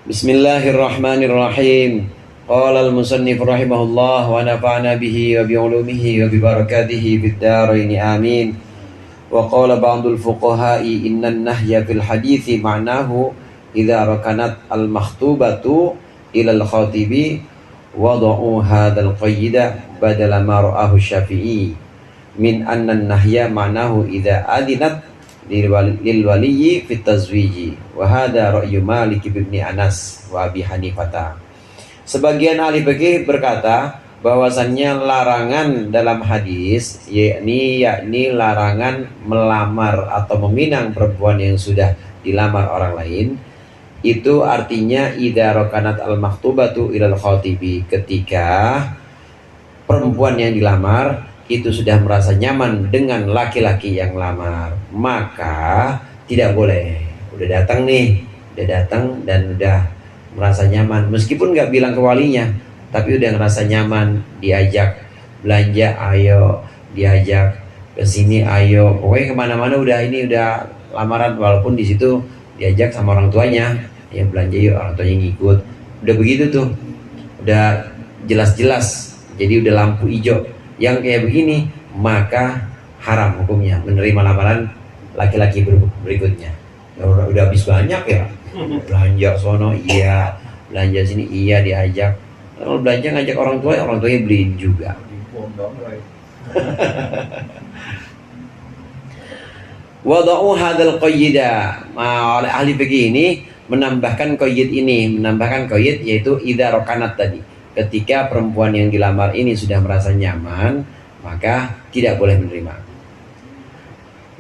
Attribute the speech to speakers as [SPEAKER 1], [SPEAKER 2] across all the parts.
[SPEAKER 1] Bismillahirrahmanirrahim. Qala al-musannif rahimahullah wa nafa'na bihi wa bi'ulumihi wa bi barakatihi fid dharain amin. Wa qala ba'dul fuqaha'i innan nahya fil hadithi ma'nahu idza rakanat al-makhtubatu ila al-khatibi wada'u hadzal qayyida badala ma ra'ahu Syafi'i min anna an-nahya ma'nahu idza adinat lil waliyyi fit tazwiji wa hadha ra'yu Malik bin Anas wa Abi Hanifah. Sebagian ahli fikih berkata bahwasannya larangan dalam hadis yakni larangan melamar atau meminang perempuan yang sudah dilamar orang lain, itu artinya idza rakanat al maktubatu ilal khatibi, ketika perempuan yang dilamar itu sudah merasa nyaman dengan laki-laki yang lamar, maka tidak boleh. Udah datang dan udah merasa nyaman, meskipun nggak bilang ke walinya, tapi udah ngerasa nyaman, diajak belanja ayo, diajak ke sini ayo, pokoknya kemana-mana udah lamaran, walaupun di situ diajak sama orang tuanya, ya belanja yuk, orang tuanya ngikut, udah begitu tuh, udah jelas-jelas, jadi udah lampu hijau. Yang kayak begini maka haram hukumnya menerima lamaran laki-laki berikutnya. Udah habis banyak ya, belanja sono iya, belanja sini iya, diajak. Kalau belanja ngajak orang tuanya beliin juga. Wada'u hadzal qayyida. Oleh ahli fikih ini menambahkan qayyid yaitu idza rakanat tadi. Ketika perempuan yang dilamar ini sudah merasa nyaman, maka tidak boleh menerima.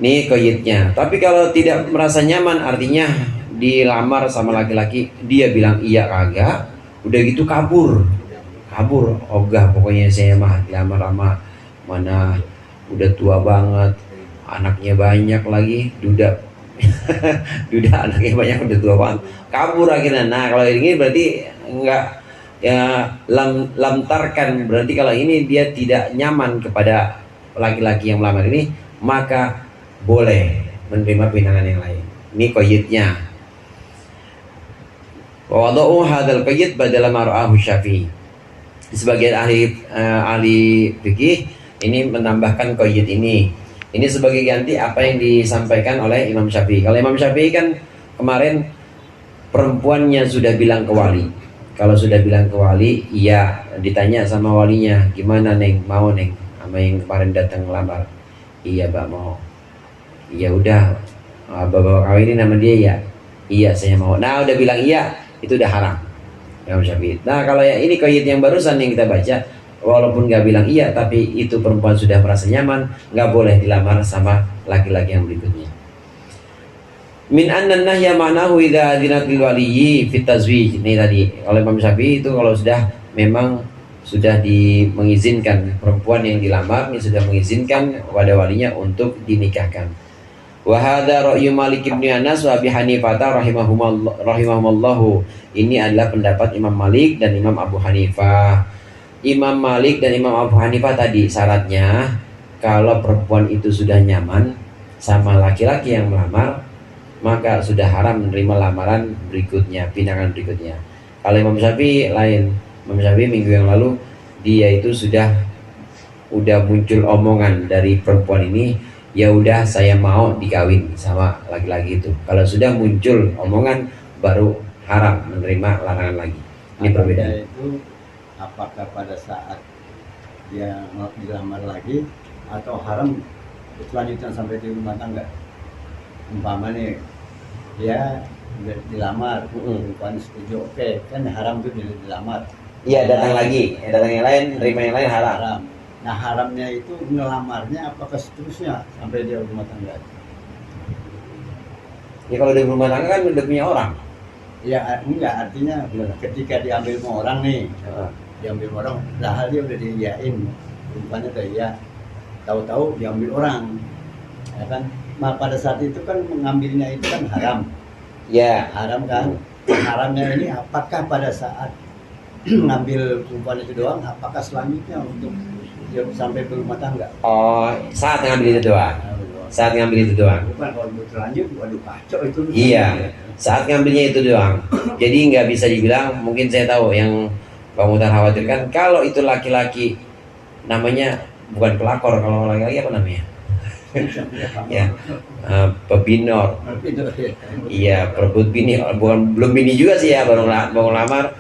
[SPEAKER 1] Ini qayyidnya. Tapi kalau tidak merasa nyaman, artinya dilamar sama laki-laki, dia bilang iya kagak, udah gitu kabur, ogah, pokoknya saya mah dilamar sama mana udah tua banget, anaknya banyak lagi, duda anaknya banyak, udah tua banget, kabur akhirnya. Nah kalau ini berarti enggak ya, lamtarkan, berarti kalau ini dia tidak nyaman kepada laki-laki yang melamar ini, maka boleh menerima pinangan yang lain. Ini qayyidnya. Wa wada'u hadzal qayyid badala ma ra'ahu Syafi'i. Sebagian ahli fikih ini menambahkan qayyid ini. Ini sebagai ganti apa yang disampaikan oleh Imam Syafi'i. Kalau Imam Syafi'i kan kemarin perempuannya sudah bilang ke wali. Kalau sudah bilang ke wali, iya, ditanya sama walinya, gimana neng, mau neng sama yang kemarin datang ngelamar? Iya mbak mau. Iya udah, bapak kawinin nama dia ya. Iya saya mau. Nah udah bilang iya, itu udah haram. Imam Syafi'i. Nah kalau yang ini qayyid yang barusan yang kita baca, walaupun nggak bilang iya, tapi itu perempuan sudah merasa nyaman, nggak boleh dilamar sama laki-laki yang berikutnya. Min anna nahya ma'nahu idza adinat lil waliyyi fit tazwij. Ini tadi oleh Imam Syafi'i itu kalau sudah memang sudah mengizinkan perempuan yang dilamar, ini sudah mengizinkan kepada walinya untuk dinikahkan. Wa hadza ra'yu Malik bin Anas wa Abi Hanifah rahimahumallahu. Ini adalah pendapat Imam Malik dan Imam Abu Hanifah. Imam Malik dan Imam Abu Hanifah tadi syaratnya kalau perempuan itu sudah nyaman sama laki-laki yang melamar, maka sudah haram menerima lamaran berikutnya, pinangan berikutnya. Kalau Imam Syafi'i lain. Imam Syafi'i minggu yang lalu dia itu udah muncul omongan dari perempuan ini, ya udah saya mau dikawin sama laki-laki itu. Kalau sudah muncul omongan baru haram menerima larangan lagi. Ini perbedaan.
[SPEAKER 2] Itu apakah pada saat dia mau dilamar lagi atau haram selanjutnya sampai di rumah tangga? Umpama nih dia dilamar, perempuan setuju, oke, kan haram tuh dilamar.
[SPEAKER 1] Iya, datang lagi, datang yang lain, terima yang lain haram.
[SPEAKER 2] Nah haramnya itu ngelamarnya apakah seterusnya sampai dia rumah tangga?
[SPEAKER 1] Ya kalau di rumah tangga kan udah punya orang.
[SPEAKER 2] Ya enggak, artinya ketika diambil sama orang nih, diambil sama orang, padahal dia udah diiyain, perempuannya udah iya, tahu-tahu diambil orang, ya kan? Nah, pada saat itu kan mengambilnya itu kan haram.
[SPEAKER 1] Ya,
[SPEAKER 2] haram kan. Haramnya ini apakah pada saat mengambil perempuan itu doang, apakah selanjutnya untuk dia sampai ke rumah tangga?
[SPEAKER 1] Oh, saat ngambil itu doang. Saat ngambil itu doang.
[SPEAKER 2] Bukan kalau terlanjut, waduh kacau itu.
[SPEAKER 1] Iya, saat ngambilnya itu doang. Jadi nggak bisa dibilang, mungkin saya tahu yang Bang Mutar khawatirkan, kalau itu laki-laki namanya bukan pelakor, kalau laki-laki apa namanya? Ya, pebinor. Iya, perebut bini, bukan belum bini juga sih ya, baru lamar.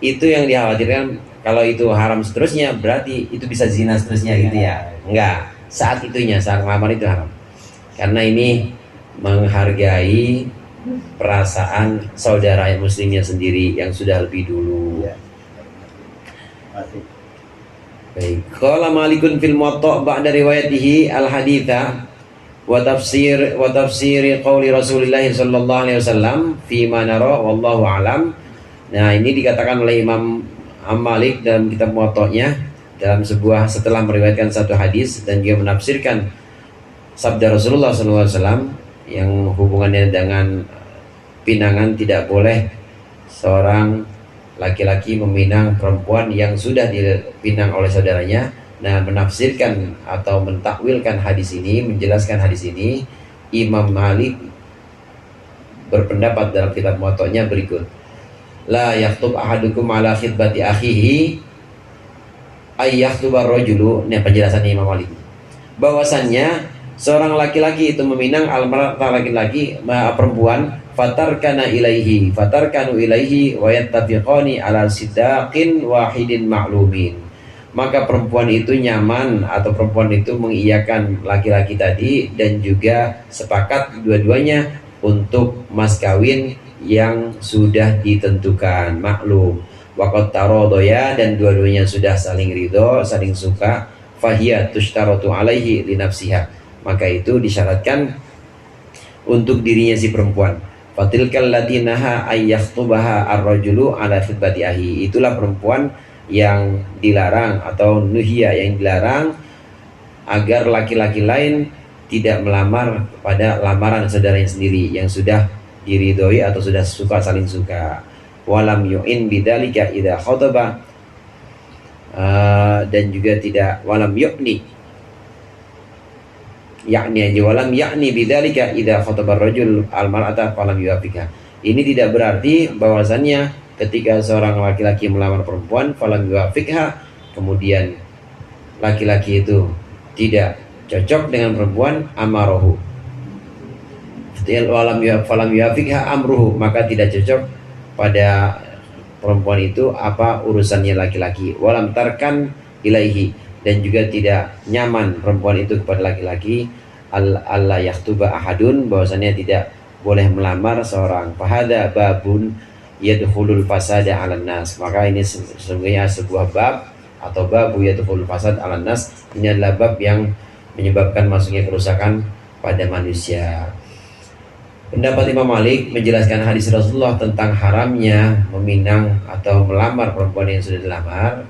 [SPEAKER 1] Itu yang dikhawatirkan, kalau itu haram seterusnya berarti itu bisa zina seterusnya gitu ya. Enggak, saat itunya, saat lamar itu haram. Karena ini menghargai perasaan saudara muslimnya sendiri yang sudah lebih dulu. Baik. Qala Malikun fil Muwatta' ba'da riwayatihi al-haditha wa tafsir qauli Rasulillah sallallahu alaihi wasallam fi ma nara wallahu alam. Nah, ini dikatakan oleh Imam Malik dalam kitab Muwatta'nya dalam setelah meriwayatkan satu hadis dan juga menafsirkan sabda Rasulullah sallallahu alaihi wasallam yang hubungannya dengan pinangan, tidak boleh seorang laki-laki meminang perempuan yang sudah dipinang oleh saudaranya. Nah, menafsirkan atau mentakwilkan hadis ini, menjelaskan hadis ini, Imam Malik berpendapat dalam kitab Muwatta'nya berikut: la yaktub ahadukum ala khitbati akhihi ay yaktubar rajulu. Ini penjelasan Imam Malik, bahwasannya seorang laki-laki itu meminang almarhum laki-laki perempuan, fatarkanu ilaihi wa yattafiqani ala sidaqin wahidin ma'lumin. Maka perempuan itu nyaman atau perempuan itu mengiyakan laki-laki tadi dan juga sepakat dua-duanya untuk mas kawin yang sudah ditentukan, maklum. Waqad taradaya, dan dua-duanya sudah saling ridho, saling suka. Fahiya tushtaratu alaihi li nafsiha, maka itu disyaratkan untuk dirinya si perempuan. Fatilkal latinaha ayyakhtubaha ar-rajulu ala khitbati ahi. Itulah perempuan yang dilarang atau nuhia, yang dilarang agar laki-laki lain tidak melamar pada lamaran saudaranya sendiri yang sudah diridhoi atau sudah suka, saling suka. Walam yu'in bidzalika idza khataba, dan juga tidak walam yu'ni, yakni aja walam yakni bidzalika idza khataba ar-rajul al-mar'ata falam yuwafiqha. Ini tidak berarti bahwasannya ketika seorang laki-laki melamar perempuan falam yuwafiqha, kemudian laki-laki itu tidak cocok dengan perempuan, amarohu walam falam yuwafiqha amruhu, maka tidak cocok pada perempuan itu apa urusannya laki-laki. Walam tarkan ilaihi, dan juga tidak nyaman perempuan itu kepada laki-laki. Allah yakhtuba ahadun, bahwasannya tidak boleh melamar seorang. Fahada babun yadkhulul fasada 'alan nas, maka ini sesungguhnya sebuah bab atau babu yadkhulul fasad 'alan nas. Ini adalah bab yang menyebabkan masuknya kerusakan pada manusia. Pendapat Imam Malik menjelaskan hadis Rasulullah tentang haramnya meminang atau melamar perempuan yang sudah dilamar.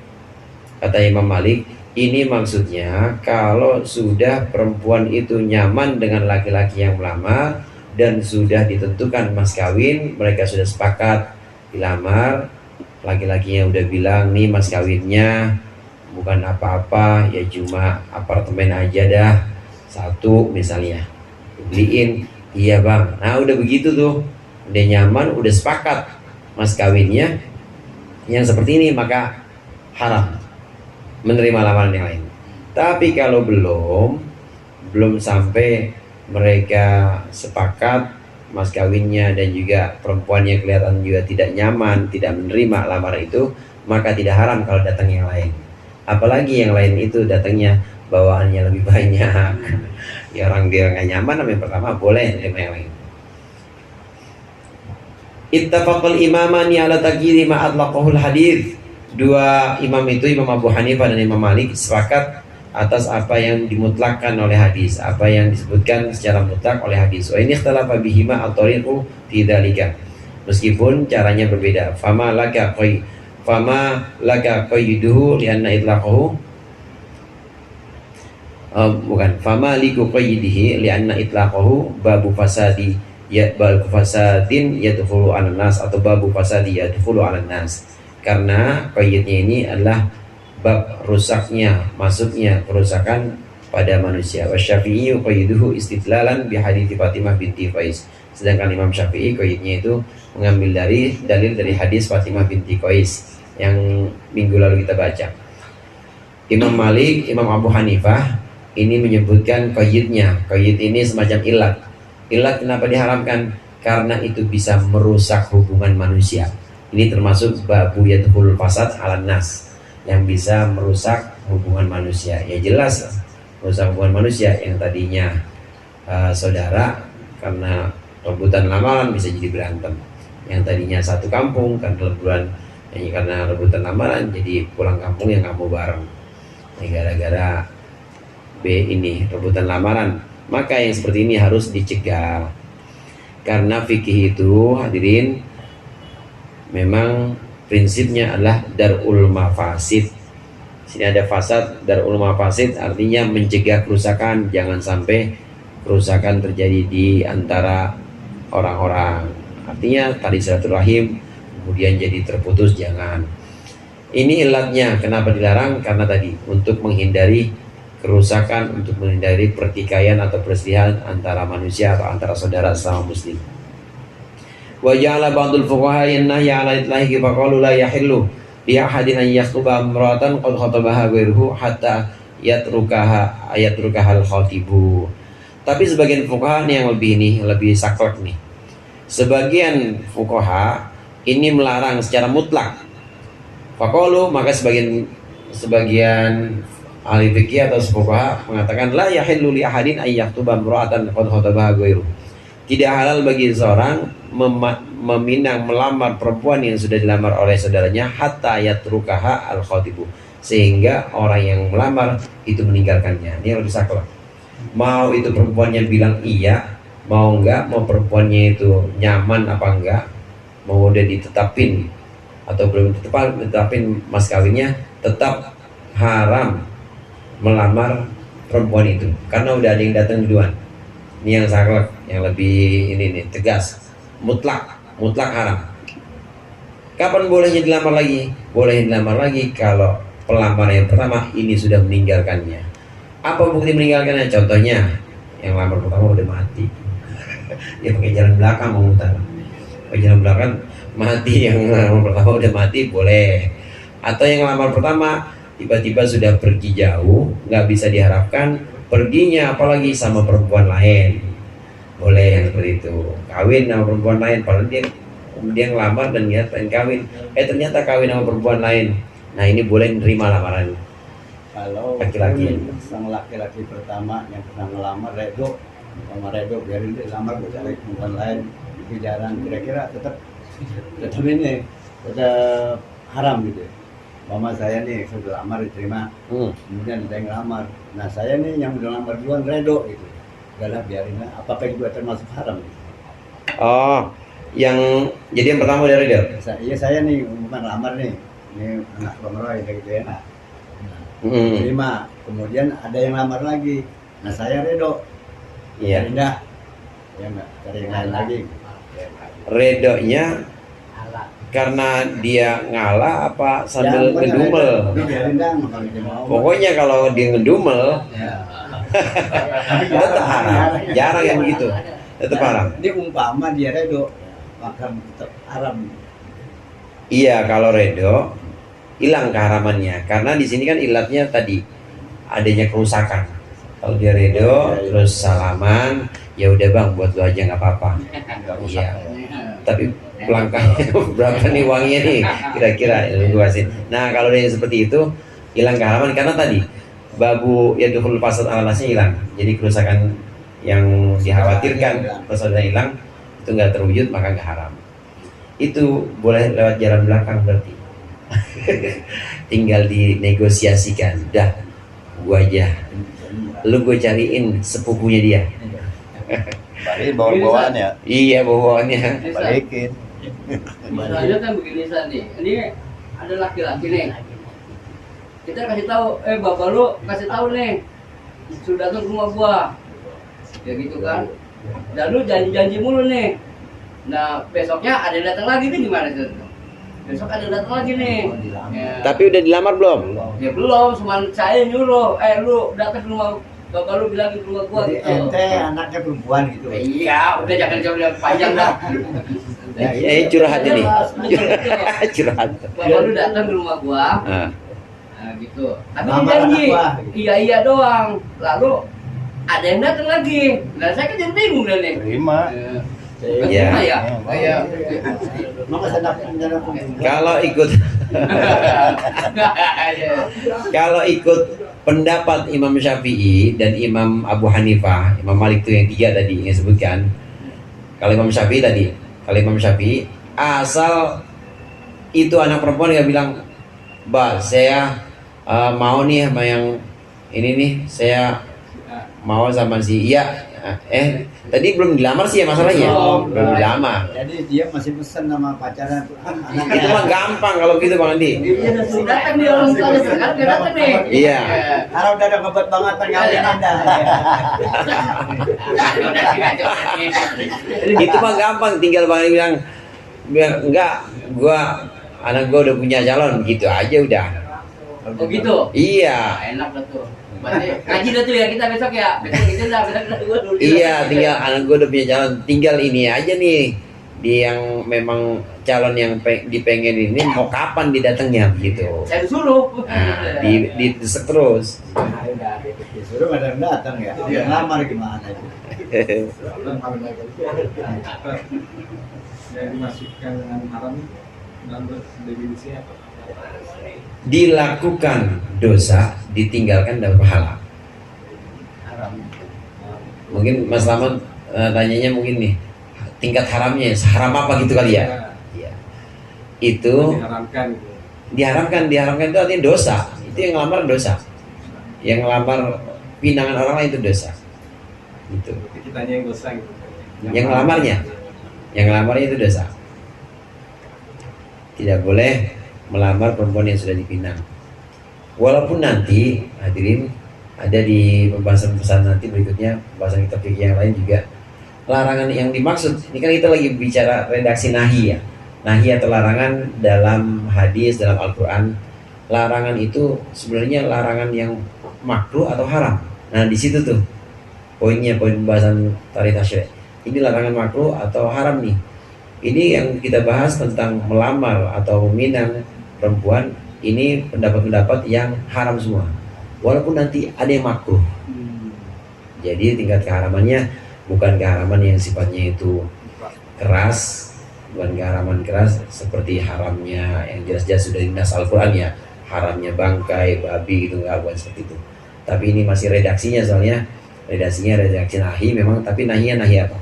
[SPEAKER 1] Kata Imam Malik, ini maksudnya kalau sudah perempuan itu nyaman dengan laki-laki yang melamar dan sudah ditentukan mas kawin, mereka sudah sepakat dilamar, laki-lakinya udah bilang nih mas kawinnya bukan apa-apa, ya cuma apartemen aja dah, satu misalnya, beliin. Iya bang, nah udah begitu tuh, udah nyaman, udah sepakat mas kawinnya yang seperti ini, maka haram menerima lamaran yang lain. Tapi kalau belum sampai mereka sepakat mas kawinnya dan juga perempuannya kelihatan juga tidak nyaman, tidak menerima lamaran itu, maka tidak haram kalau datang yang lain. Apalagi yang lain itu datangnya bawaannya lebih banyak. Ya orang dia nggak nyaman sama yang pertama, boleh menerima yang lain. Ittafaqal imamani ala taqyidi ma atlaqahul hadits. Dua imam itu, Imam Abu Hanifah dan Imam Malik, sepakat atas apa yang dimutlakkan oleh hadis, apa yang disebutkan secara mutlak oleh hadis. Wa ini ikhtalafa bihima at-tariqu fi dzalika. Meskipun caranya berbeda. Fama laka qayyiduhu li anna itlaqahu fama liku qayyidihi li anna itlaqahu babu fasadi ya babu fasadin yadkhulu 'alan nas, atau babu fasadi yadkhulu 'alan nas. Karena qayyidnya ini adalah bab rusaknya, masuknya kerusakan pada manusia. Wa Syafi'i qayyiduhu istidlalan bi hadits Fatimah binti Qais. Sedangkan Imam Syafi'i qayyidnya itu mengambil dari dalil dari hadis Fatimah binti Qais yang minggu lalu kita baca. Imam Malik, Imam Abu Hanifah ini menyebutkan qayyidnya. Qayyid ini semacam ilat. Ilat kenapa diharamkan? Karena itu bisa merusak hubungan manusia. Ini termasuk babu yadkhulul fasad 'alan nas, yang bisa merusak hubungan manusia. Ya jelas merusak hubungan manusia yang tadinya saudara karena rebutan lamaran bisa jadi berantem. Yang tadinya satu kampung karena rebutan lamaran jadi pulang kampung yang kamu bareng. Gara-gara ini rebutan lamaran, maka yang seperti ini harus dicegah. Karena fikih itu hadirin memang prinsipnya adalah darul mafasid. Sini ada fasad, darul mafasid artinya mencegah kerusakan, jangan sampai kerusakan terjadi di antara orang-orang. Artinya tadi silaturahim kemudian jadi terputus, jangan. Ini ilatnya kenapa dilarang, karena tadi untuk menghindari kerusakan, untuk menghindari pertikaian atau perselisihan antara manusia atau antara saudara sesama muslim. Wa ja'ala ba'dul fuqaha yannahya 'ala itlahi fa qalu la yahillu li ahadin an yakhuba imra'atan qad khatabaha ghairuhu hatta yatrukaha al-khatibu. Tapi sebagian fuqaha nih yang lebih saklek nih. Sebagian fuqaha ini melarang secara mutlak. Faqalu, maka sebagian ahli fikih atau fuqaha mengatakan la yahillu li ahadin ay yaktuba imra'atan qad khatabaha ghairu. Tidak halal bagi seorang meminang melamar perempuan yang sudah dilamar oleh saudaranya hatta yatrukaha al-khatibu, sehingga orang yang melamar itu meninggalkannya. Ini harus saklek. Mau itu perempuannya bilang iya, mau enggak, mau perempuannya itu nyaman apa enggak, mau udah ditetapin atau belum ditetapin mas kawinnya, tetap haram melamar perempuan itu karena udah ada yang datang duluan. Ini yang saklek, yang lebih ini nih tegas, mutlak haram. Kapan bolehnya dilamar lagi? Boleh dilamar lagi kalau pelamar yang pertama ini sudah meninggalkannya. Apa bukti meninggalkannya? Contohnya yang lamar pertama udah mati, dia pakai jalan belakang memutar, pakai jalan belakang mati, yang lamar pertama udah mati boleh. Atau yang lamar pertama tiba-tiba sudah pergi jauh, nggak bisa diharapkan perginya, apalagi sama perempuan lain, boleh yang seperti itu. Kawin sama perempuan lain, padahal dia ngelamar dan niat pengen kawin, ternyata kawin sama perempuan lain. Nah ini boleh nerima lamaran.
[SPEAKER 2] Kalau
[SPEAKER 1] laki-laki,
[SPEAKER 2] sang laki-laki pertama yang pernah ngelamar redo biarin dia lamar ke cari perempuan lain, tapi jarang, kira-kira tetap haram gitu. Mama saya nih sudah lamar diterima, kemudian ada yang lamar. Nah saya nih yang udah lamar duluan redo gitu. Udahlah biarin lah. Apakah juga termasuk haram? Gitu?
[SPEAKER 1] Oh, yang jadi yang pertama udah redo?
[SPEAKER 2] Iya saya nih bukan lamar nih. Ini anak pemeroy kayak gitu ya. Terima. Kemudian ada yang lamar lagi. Nah saya redo.
[SPEAKER 1] Iya.
[SPEAKER 2] Pindah. Ya enggak, cari yang lain lagi.
[SPEAKER 1] Redonya karena dia ngalah apa sambil ngedumel? Pokoknya kalau dia ngedumel tetap haram. Jarang yang begitu, tetap haram.
[SPEAKER 2] Ini umpama dia redo, maka tetap haram.
[SPEAKER 1] Iya, kalau redo hilang keharamannya, karena di sini kan ilatnya tadi adanya kerusakan. Kalau dia redo terus salaman, ya udah bang, buat lu aja nggak apa-apa. Iya. Tapi langkahnya berapa nih uangnya nih kira-kira lu kasih. Nah kalau dia seperti itu hilang keharaman, karena tadi babu yadkhulul fasad 'alan nasnya hilang. Jadi kerusakan yang dikhawatirkan persaudaraan hilang itu nggak terwujud, maka nggak haram. Itu boleh lewat jalan belakang berarti. Tinggal dinegosiasikan. Dah, gua aja, lu gue cariin sepupunya dia.
[SPEAKER 3] Balik bawa-bawaan ya?
[SPEAKER 1] Iya, bawaannya
[SPEAKER 3] balikin.
[SPEAKER 4] Misalnya kan begini nih, ini ada laki-laki nih. Kita kasih tahu, bapak lu kasih tahu nih, sudah datang ke rumah gua, ya gitu kan. Dan lu janji-janji mulu nih. Nah besoknya ada yang datang lagi nih, gimana sih? Besok ada yang datang lagi nih. Ya.
[SPEAKER 1] Tapi udah dilamar belum?
[SPEAKER 4] Ya belum, cuma saya nyuruh, lu datang ke rumah bapak lu bilang ke rumah gua
[SPEAKER 2] Jadi
[SPEAKER 4] gitu.
[SPEAKER 2] ente anaknya perempuan gitu.
[SPEAKER 4] Iya, udah jangan jauh panjang dah.
[SPEAKER 1] Curhat ini. Curhat.
[SPEAKER 4] Bapak lu datang ke rumah gua,
[SPEAKER 1] Ah.
[SPEAKER 4] nah, gitu. Tapi
[SPEAKER 2] Mama
[SPEAKER 4] dia janji,
[SPEAKER 2] anak gua.
[SPEAKER 4] iya doang. Lalu ada yang datang lagi. Nah saya kan jadi bingung dah nih.
[SPEAKER 3] Terima.
[SPEAKER 1] Iya.
[SPEAKER 4] Terima ya. Iya.
[SPEAKER 2] Mama sedap menjadi
[SPEAKER 1] Kalau ikut kalau ikut pendapat Imam Syafi'i dan Imam Abu Hanifah, Imam Malik itu yang tiga tadi yang disebutkan. Kalau Imam Syafi'i tadi, kalau Imam Syafi'i asal itu anak perempuan yang bilang, "Mbak, saya mau nih sama yang ini nih, saya mau sama si iya." Tadi belum dilamar sih ya masalahnya. Belum dilamar.
[SPEAKER 2] Jadi dia masih pesen sama pacarnya tuh anaknya.
[SPEAKER 1] Itu mah gampang kalau gitu Bang Andi.
[SPEAKER 4] Iya udah sudah datang nih orang tua sekarang dia datang nih.
[SPEAKER 1] Iya.
[SPEAKER 2] Karena udah ada ngebet banget pengawin Anda.
[SPEAKER 1] Itu mah gampang, tinggal Bang Andi bilang enggak, anak gua udah punya calon, gitu aja udah.
[SPEAKER 4] Oh gitu.
[SPEAKER 1] Iya.
[SPEAKER 4] Enak dah tuh. Berarti ngaji dah tuh ya kita besok ya. Besok gitu dah gua dulu.
[SPEAKER 1] Iya, tinggal anak gua udah punya calon, tinggal ini aja nih. Dia yang memang calon yang dipengen ini mau kapan didatengnya gitu.
[SPEAKER 4] Saya disuruh.
[SPEAKER 1] Nah, didesek terus.
[SPEAKER 2] Disuruh ada yang datang ya. Dia ngelamar gimana itu?
[SPEAKER 5] Yang dimasukkan dengan haram dalam definisi apa?
[SPEAKER 1] Dilakukan dosa, ditinggalkan dapat pahala. Mungkin Mas Laman tanyanya mungkin nih, tingkat haramnya haram apa gitu kali ya? Iya. Itu
[SPEAKER 5] Diharamkan gitu.
[SPEAKER 1] diharamkan itu artinya dosa. Itu yang ngelamar dosa. Yang ngelamar pinangan orang lain itu dosa. Gitu.
[SPEAKER 5] Kitanya yang dosa gitu.
[SPEAKER 1] Yang ngelamarnya itu dosa. Tidak boleh melamar perempuan yang sudah dipinang. Walaupun nanti hadirin ada di pembahasan nanti berikutnya, pembahasan kitab fikih yang lain juga, larangan yang dimaksud ini kan kita lagi bicara redaksi nahi ya. Nahi atau larangan dalam hadis, dalam Al-Quran. Larangan itu sebenarnya larangan yang makruh atau haram. Nah di situ tuh poinnya, poin pembahasan tarikh tasyri'. Ini larangan makruh atau haram nih. Ini yang kita bahas tentang melamar atau meminang perempuan. Ini pendapat-pendapat yang haram semua. Walaupun nanti ada yang makruh. Jadi tingkat keharamannya bukan keharaman yang sifatnya itu keras, bukan keharaman keras seperti haramnya yang jelas-jelas sudah dinas Al-Quran ya, haramnya bangkai, babi gitu, nggak, bukan seperti itu. Tapi ini masih redaksinya, soalnya redaksi nahi memang, tapi nahinya nahi apa?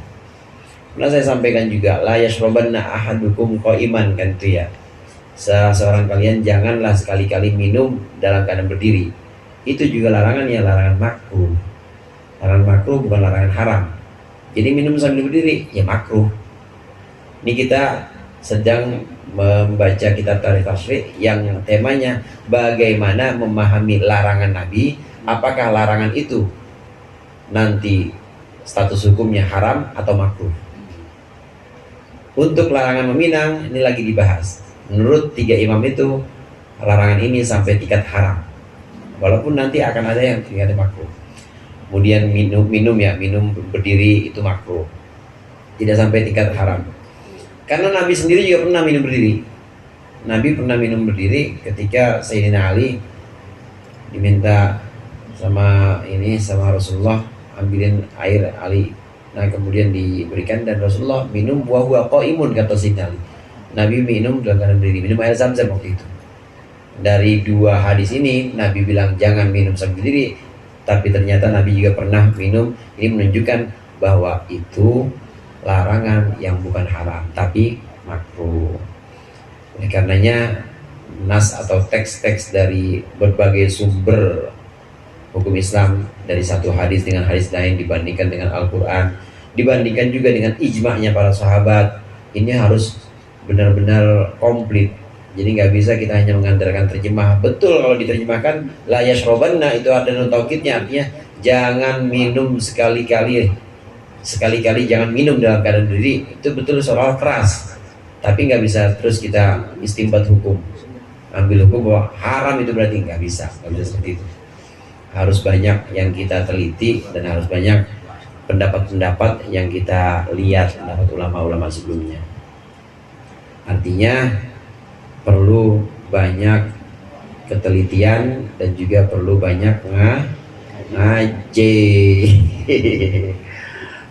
[SPEAKER 1] Pernah saya sampaikan juga, la yashrabanna ahadukum qa'iman, kan itu ya. Seorang kalian janganlah sekali-kali minum dalam keadaan berdiri. Itu juga larangan ya, larangan makruh. Larangan makruh bukan larangan haram. Jadi minum sambil berdiri ya makruh. Ini kita sedang membaca kitab tarikh tasyri' yang temanya bagaimana memahami larangan Nabi. Apakah larangan itu nanti status hukumnya haram atau makruh? Untuk larangan meminang ini lagi dibahas. Menurut tiga imam itu larangan ini sampai tingkat haram. Walaupun nanti akan ada yang tingkatnya makruh. Kemudian minum berdiri itu makruh. Tidak sampai tingkat haram. Karena Nabi sendiri juga pernah minum berdiri. Nabi pernah minum berdiri ketika Sayyidina Ali diminta sama Rasulullah ambilin air Ali. Nah kemudian diberikan dan Rasulullah minum buah-buah qaimun, kata Sayyidina Ali. Nabi minum dalam keadaan berdiri, minum air Zam-Zam waktu itu. Dari dua hadis ini Nabi bilang jangan minum sambil berdiri, tapi ternyata Nabi juga pernah minum. Ini menunjukkan bahwa itu larangan yang bukan haram tapi makruh. Oleh karenanya nas atau teks-teks dari berbagai sumber hukum Islam, dari satu hadis dengan hadis lain, dibandingkan dengan Al-Quran, dibandingkan juga dengan ijma'nya para sahabat, ini harus benar-benar komplit. Jadi nggak bisa kita hanya mengandalkan terjemah. Betul kalau diterjemahkan la yashrabanna itu ada nun taukidnya, artinya jangan minum sekali-kali jangan minum dalam keadaan berdiri. Itu betul soal keras. Tapi nggak bisa terus kita istimbat hukum, ambil hukum bahwa haram itu berarti nggak bisa seperti itu. harus banyak yang kita teliti dan harus banyak pendapat-pendapat yang kita lihat, pendapat ulama-ulama sebelumnya. Artinya perlu banyak ketelitian dan juga perlu banyak ngaji.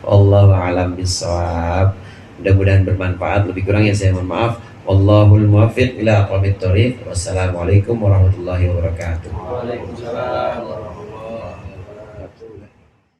[SPEAKER 1] Wallahu a'lam bishawab. Mudah-mudahan bermanfaat. Lebih kurangnya saya mohon maaf. Wallahul muwaffiq ila aqwamit thoriq. Wassalamualaikum warahmatullahi wabarakatuh.
[SPEAKER 4] Waalaikumsalam.